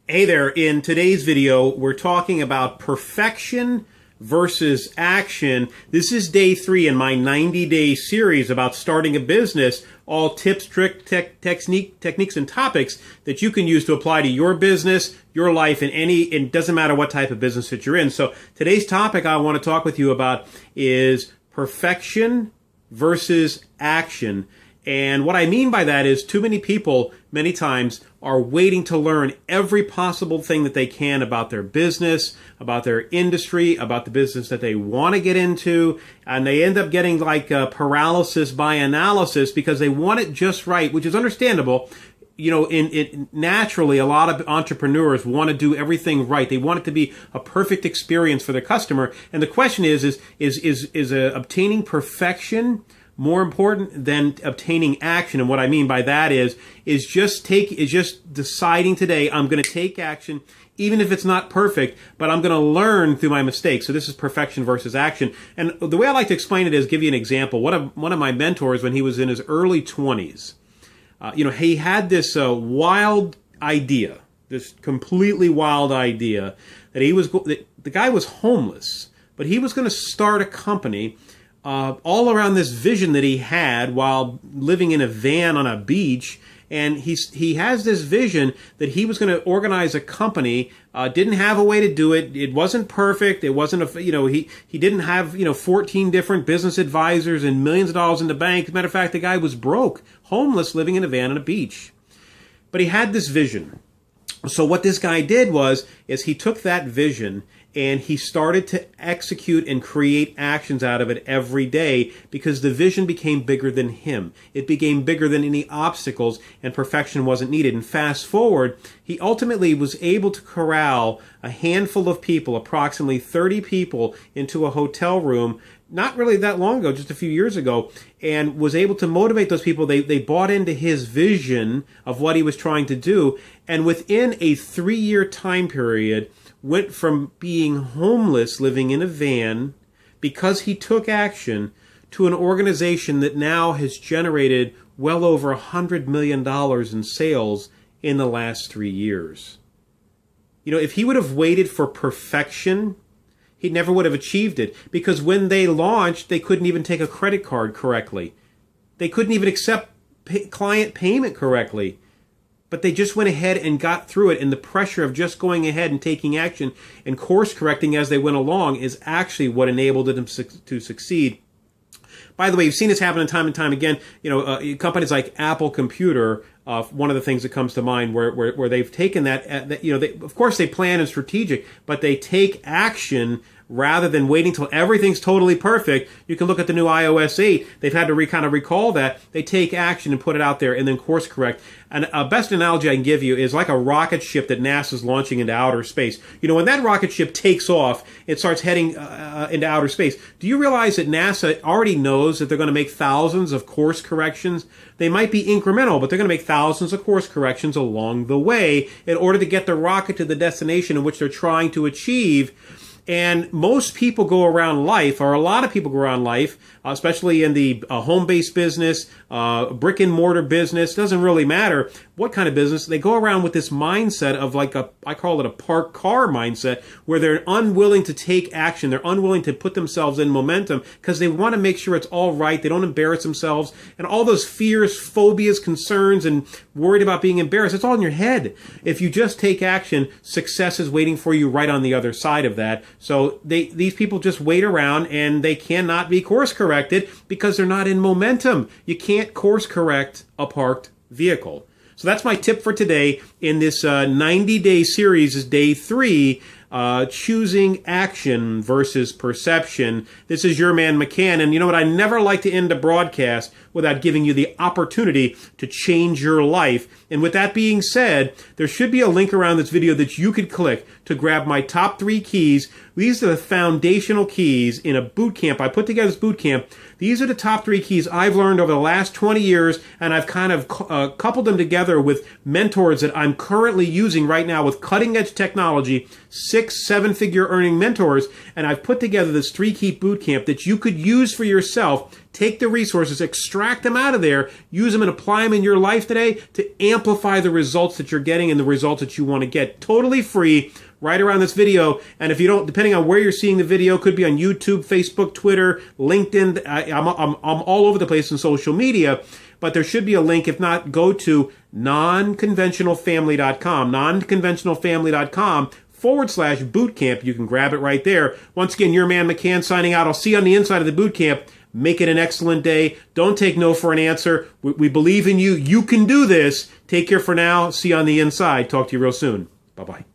Hey there, in today's video, we're talking about perfection versus action. This is day 3 in my 90-day series about starting a business, all tips, tricks, techniques, and topics that you can use to apply to your business, your life, and it doesn't matter what type of business that you're in. So today's topic I want to talk with you about is perfection versus action. And what I mean by that is too many people, many times, are waiting to learn every possible thing that they can about their business, about their industry, about the business that they want to get into, and they end up getting like paralysis by analysis because they want it just right, which is understandable. You know, naturally, a lot of entrepreneurs want to do everything right. They want it to be a perfect experience for their customer. And the question is obtaining perfection more important than obtaining action? And what I mean by that is just deciding today, I'm going to take action, even if it's not perfect, but I'm going to learn through my mistakes. So this is perfection versus action. And the way I like to explain it is give you an example. One of my mentors, when he was in his early 20s, he had this wild idea, this completely wild idea that the guy was homeless, but he was going to start a company all around this vision that he had while living in a van on a beach. And he has this vision that he was going to organize a company, didn't have a way to do it. It wasn't perfect. It wasn't he didn't have, 14 different business advisors and millions of dollars in the bank. As a matter of fact, the guy was broke, homeless, living in a van on a beach. But he had this vision. So what this guy did is he took that vision and he started to execute and create actions out of it every day because the vision became bigger than him. It became bigger than any obstacles, and perfection wasn't needed. And fast forward, he ultimately was able to corral a handful of people, approximately 30 people, into a hotel room not really that long ago, just a few years ago, and was able to motivate those people. They bought into his vision of what he was trying to do, and within a 3-year time period, went from being homeless, living in a van, because he took action, to an organization that now has generated well over $100 million in sales in the last 3 years. If he would have waited for perfection, he never would have achieved it, because when they launched, they couldn't even take a credit card correctly. They couldn't even accept client payment correctly. But they just went ahead and got through it, and the pressure of just going ahead and taking action and course correcting as they went along is actually what enabled them to succeed. By the way, you've seen this happen time and time again. Companies like Apple Computer, one of the things that comes to mind where they've taken that, of course they plan and strategic, but they take action rather than waiting till everything's totally perfect. You can look at the new iOS 8. They've had to kind of recall that. They take action and put it out there and then course correct. And a best analogy I can give you is like a rocket ship that NASA's launching into outer space. When that rocket ship takes off, it starts heading into outer space. Do you realize that NASA already knows that they're going to make thousands of course corrections? They might be incremental, but they're going to make thousands of course corrections along the way in order to get the rocket to the destination in which they're trying to achieve. And most people go around life, or a lot of people go around life, especially in the home-based business, brick-and-mortar business, doesn't really matter what kind of business, they go around with this mindset of I call it a parked car mindset, where they're unwilling to take action. They're unwilling to put themselves in momentum because they want to make sure it's all right. They don't embarrass themselves. And all those fears, phobias, concerns, and worried about being embarrassed, it's all in your head. If you just take action, success is waiting for you right on the other side of that. So these people just wait around, and they cannot be course corrected because they're not in momentum. You can't course correct a parked vehicle. So that's my tip for today in this 90-day series, is day 3, choosing action versus perception. This is your man McCann, and you know what? I never like to end a broadcast without giving you the opportunity to change your life. And with that being said, there should be a link around this video that you could click to grab my top 3 keys. These are the foundational keys in a boot camp. I put together this boot camp. These are the top 3 keys I've learned over the last 20 years, and I've kind of coupled them together with mentors that I'm currently using right now with cutting-edge technology, 6-7-figure earning mentors, and I've put together this 3-key boot camp that you could use for yourself take the resources, extract them out of there, use them and apply them in your life today to amplify the results that you're getting and the results that you want to get. Totally free, right around this video. And if you don't, depending on where you're seeing the video, could be on YouTube, Facebook, Twitter, LinkedIn. I'm all over the place in social media, but there should be a link. If not, go to nonconventionalfamily.com, nonconventionalfamily.com/bootcamp. You can grab it right there. Once again, your man McCann signing out. I'll see you on the inside of the boot camp. Make it an excellent day. Don't take no for an answer. We believe in you. You can do this. Take care for now. See you on the inside. Talk to you real soon. Bye-bye.